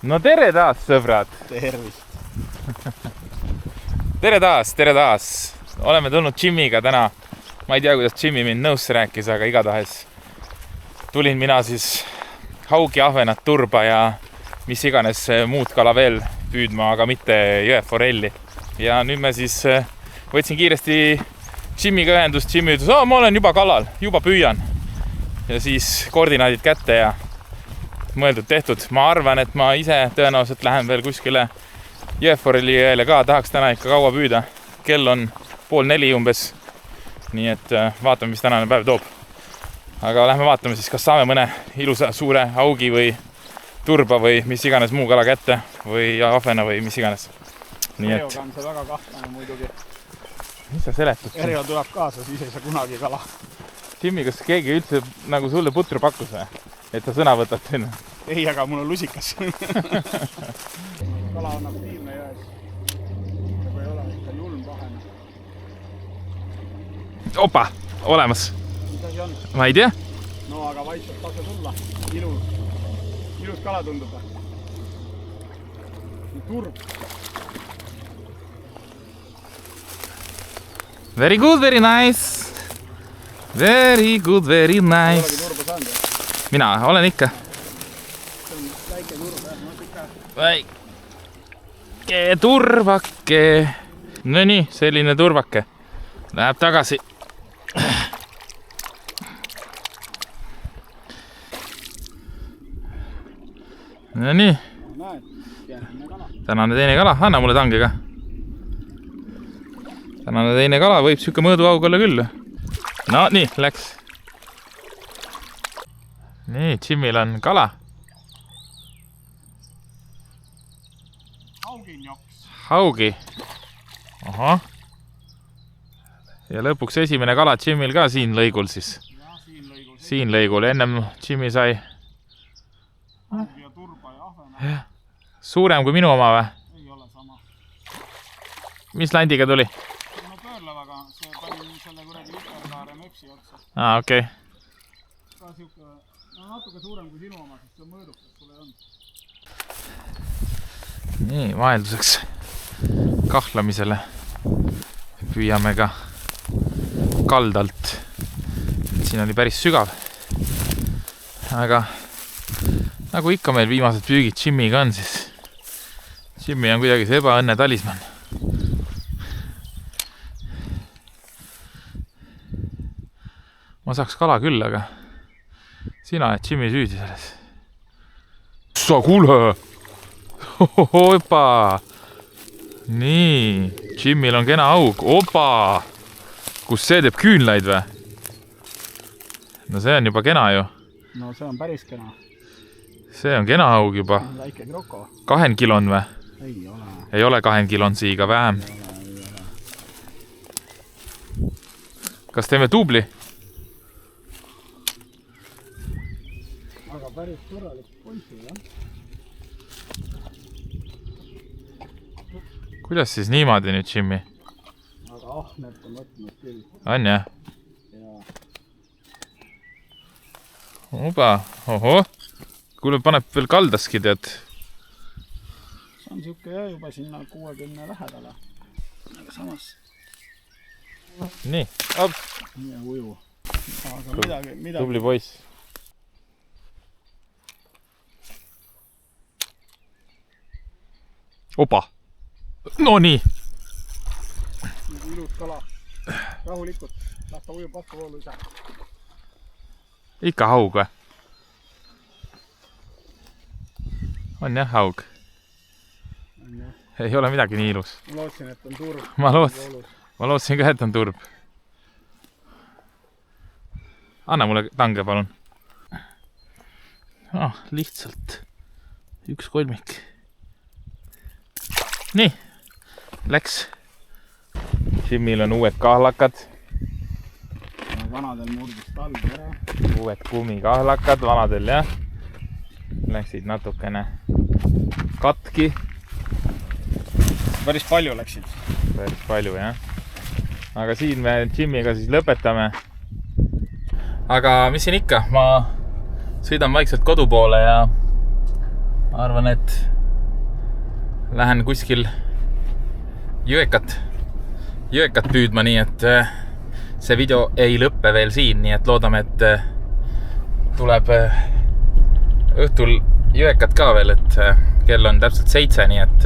No tere taas, sõbrad! Tervist! Tere taas! Oleme tulnud Jimiga täna. Ma ei tea, kuidas Jimi mind nõusse rääkis, aga igatahes tulin mina siis haugi, ahvenat, turba ja mis iganes muud kala veel püüdma, aga mitte jõeforelli. Ja nüüd me siis võtsin kiiresti Jimiga ühendust. Jimi ütles, ma olen juba kalal, juba püüan. Ja siis koordinaadid kätte ja mõeldud tehtud. Ma arvan, et ma ise tõenäoliselt lähen veel kuskile jõeforelli jõele ka. Tahaks täna ikka kaua püüda. Kell on 3:30 umbes. Nii et vaatame, mis tänane päev toob. Aga lähme vaatame siis, kas saame mõne ilusa suure haugi või turba või mis iganes muu kala kätte või ahvena või mis iganes. Nii et... Erioga on see väga kahtlane muidugi. Mis sa seletad? Erio tuleb kaasa, siis ei saa kunagi kala. Jimi, kas keegi üldse nagu sulle putru pakkus või? Et sa sõna võtad sinna? Ei, aga mul on lusikas. Kala on aktiivne jões. Nagu ei ole ikka julm pahene. Opa, olemas. Mis asi on? Ma ei tea. No aga vaikselt lase tulla. Ilus kala tundub. Turb. Very good, very nice. Very good, very nice. Ei olegi turba saanud või? Mina olen ikka. See on väike turb, jah. No ikka. Väike turvake. No nii, selline turvake. Läheb tagasi. No nii. Näed, järgmine kala. Tänane teine kala. Anna mulle tangi ka. Tänane teine kala võib siuke mõõduaug olla küll. No nii, läks. Nii, Jimil on kala. Hauginjoks. Haugi. Aha. Ja lõpuks esimene kala Jimil ka siin lõigul siis. Ja, siin lõigul. Siin lõigul. Ennem Jimi sai Haugi ja turba ja ahvena. suurem kui minu oma või? Ei ole sama. Mis landiga tuli? No pöörlevaga, see panin selle kuradi vikerkaare möpsi otsa. Okei. Ka siuke, no natuke suurem kui sinu oma, sest see on mõõdukas, sulle on. Nii, vahelduseks kahlamisele püüame ka kaldalt. Siin oli päris sügav. Aga nagu ikka meil viimased püügid Jimiga on, siis Jimi on kuidagi see ebaõnne talisman. Ma saaks kala küll, aga sina oled Jimi süüdi selles. Sa kuule! Opa! Nii, Jimil on kena aug. Opa! Kus see teeb küünlaid või? No see on juba kena ju. No see on päris kena. See on kena aug juba. Väike kroko. 2 kilon või? Ei ole. Ei ole 2 kilon siiga vähem. Kas teeme tubli? Aga päris korralik poisi, jah. Kuidas siis niimoodi nüüd, Jimi? Aga ahnet on võtnud küll. On jah? Ja. Opa, oho. Kuule, paneb veel kaldaski, tead. See on siuke jah juba sinna 60 lähedale. Aga samas. Nii, op. Nii uju. Aga midagi. Tubli poiss. Opa. No nii. Ilus kala. Rahulikult. Las ta ujub vastu voolu ise. Ikka haug või? On jah haug. Ei ole midagi nii ilus. Ma lootsin, et on turb. Ma lootsin ka, et on turb. Anna mulle tange, palun. Lihtsalt 1 kolmik. Nii, läks. Jimil on uued kahlakad. Vanadel murdis talg ära. Uued kummikahlakad, vanadel jah. Läksid natukene katki. Päris palju läksid. Päris palju jah. Aga siin me Jimiga siis lõpetame. Aga mis siin ikka, ma sõidan vaikselt kodu poole ja arvan, et lähen kuskil jõekat püüdma, nii et see video ei lõppe veel siin, nii et loodame, et tuleb õhtul jõekat ka veel, et kell on täpselt 7, nii et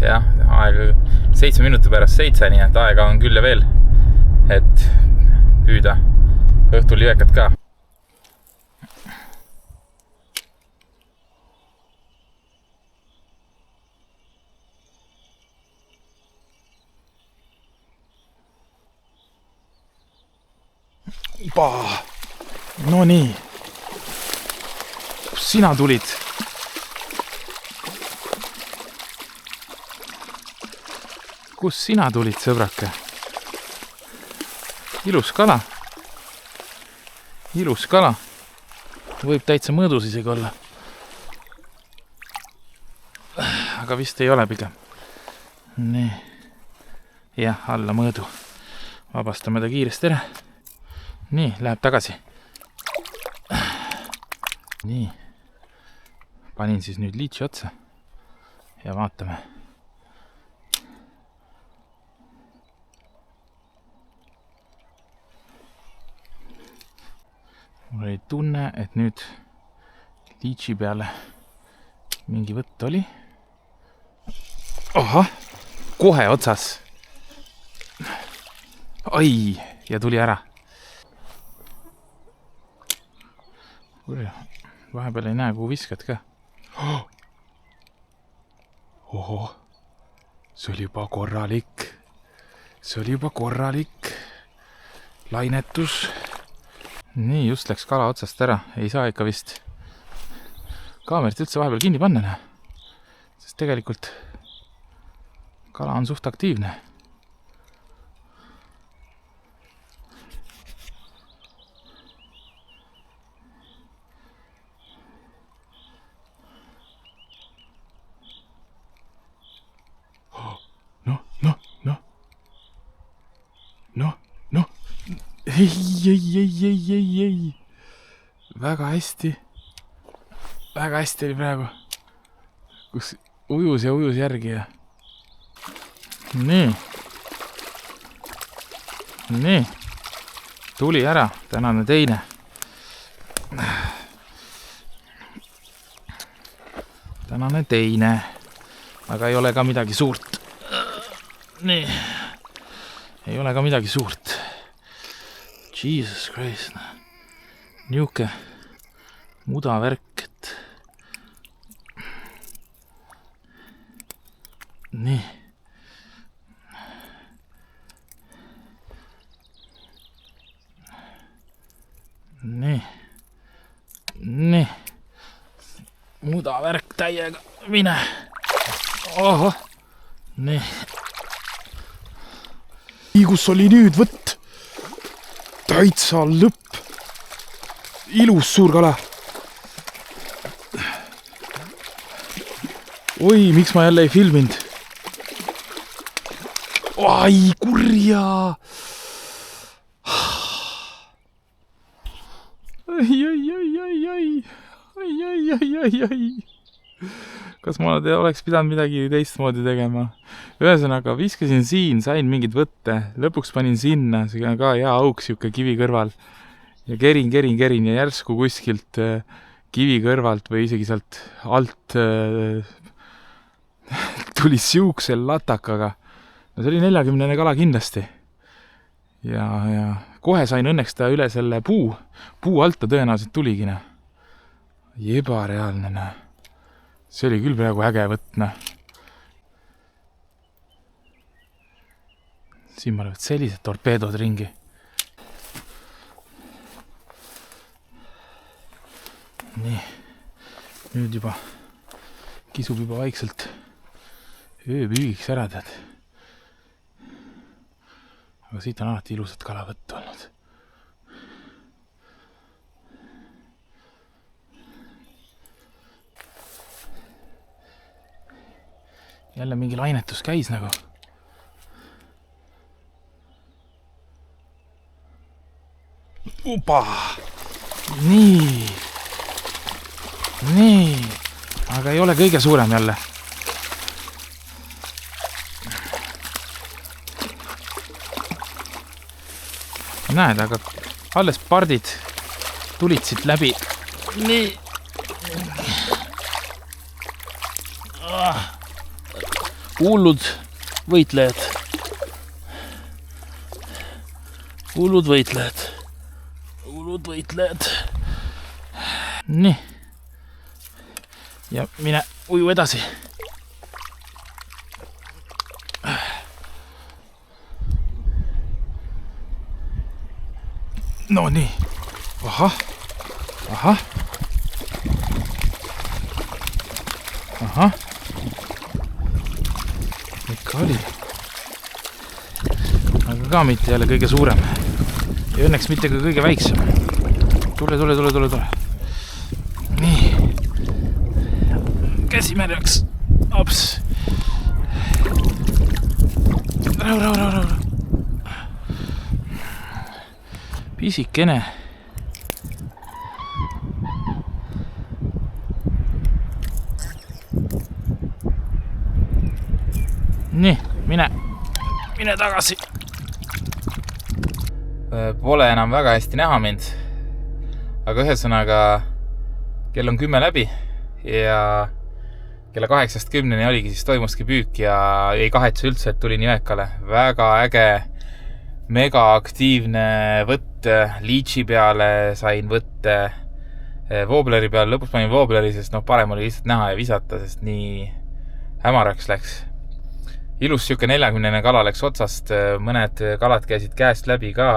jah, aega 7 minuti pärast 7, nii et aega on küll ja veel, et püüda õhtul jõekat ka. No nii, kus sina tulid? Kus sina tulid, sõbrake? Ilus kala. Ilus kala. Võib täitsa mõõdus isegi olla. Aga vist ei ole pigem. Nii. Jah, alla mõõdu. Vabastame ta kiiresti ära. Nii, läheb tagasi. Nii. Panin siis nüüd liitsi otsa. Ja vaatame. Mul oli tunne, et nüüd liitsi peale mingi võtt oli. Oha, kohe otsas. Ai, ja tuli ära. Vahepeal ei näe, kuhu viskad ka. Oho, see oli juba korralik. See oli juba korralik. Lainetus. Nii, just läks kala otsast ära. Ei saa ikka vist kaamerit üldse vahepeal kinni panna. Sest tegelikult kala on suht aktiivne. Ei. Väga hästi oli praegu. Kus ujus järgi ja. Nii. Tuli ära, tänane teine. Aga ei ole ka midagi suurt. Nii. Ei ole ka midagi suurt. Jesus Christ. Niuke muda värk, et nii. Muda värk täiega, mine. Oho, nii. Kus oli nüüd võtt? Täitsa lõpp. Ilus suur kala. Oi, miks ma jälle ei filminud? Ai, kurja. Ai. Kas ma oleks pidanud midagi teistmoodi tegema? Ühesõnaga, viskasin siin, sain mingid võtte. Lõpuks panin sinna, see on ka hea auk siuke kivi kõrval. Ja kerin ja järsku kuskilt kivi kõrvalt või isegi sealt alt tuli siuksel latakaga. No see oli 40 kala kindlasti. Ja kohe sain õnneks ta üle selle puu alt ta tõenäoliselt tuligine. Ebareaalne. See oli küll praegu äge võtna. Siin ma löövad sellised torpeedod ringi. Nii. Nüüd juba kisub juba vaikselt ööpüügiks ära, tead. Aga siit on alati ilusat kalavõttu olnud. Jälle mingi lainetus käis nagu. Upa! Nii. Aga ei ole kõige suurem jälle. näed, aga alles pardid tulid siit läbi. Nii. Hullud võitlejad. Hullud võitlejad. Hullud võitlejad. Nii. Ja mine uju edasi. No nii. Ahah. Ahah. Ahah. Ikka oli. Aga ka mitte jälle kõige suurem. Ja õnneks mitte ka kõige väiksem. Tule. Nii. Käsi märjaks. Ops. Rahu. Pisikene. Nii, mine tagasi. Pole enam väga hästi näha mind. Aga ühesõnaga kell on 10 läbi ja kella 8-10 oligi, siis toimuski püük ja ei kahetse üldse, et tulin Jõekale. Väga äge, mega aktiivne võtt, liitsi peale sain võtte, woobleri peale, lõpuks panin woobleri, sest parem oli lihtsalt näha ja visata, sest nii hämaraks läks. Ilus siuke 40 kala läks otsast, mõned kalad käisid käest läbi ka,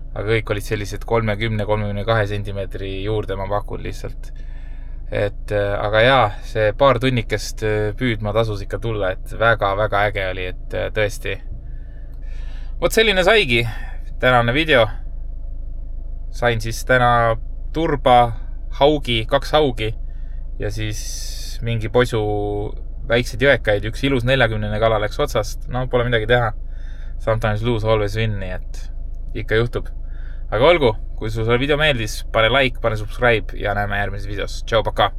aga kõik olid sellised 30-32 sentimeetri juurde ma pakun lihtsalt. Aga jaa, see paar tunnikest püüdma tasus ikka tulla, et väga-väga äge oli, et tõesti. Vot selline saigi tänane video. Sain siis täna turba, haugi, 2 haugi ja siis mingi posu väikseid jõekaid, üks ilus 40 kala läks otsast. No, pole midagi teha. Sometimes lose, always win, nii et ikka juhtub. Aga olgu, kui sul video meeldis, pane like, pane subscribe ja näeme järgmises videos. Tšau, paka!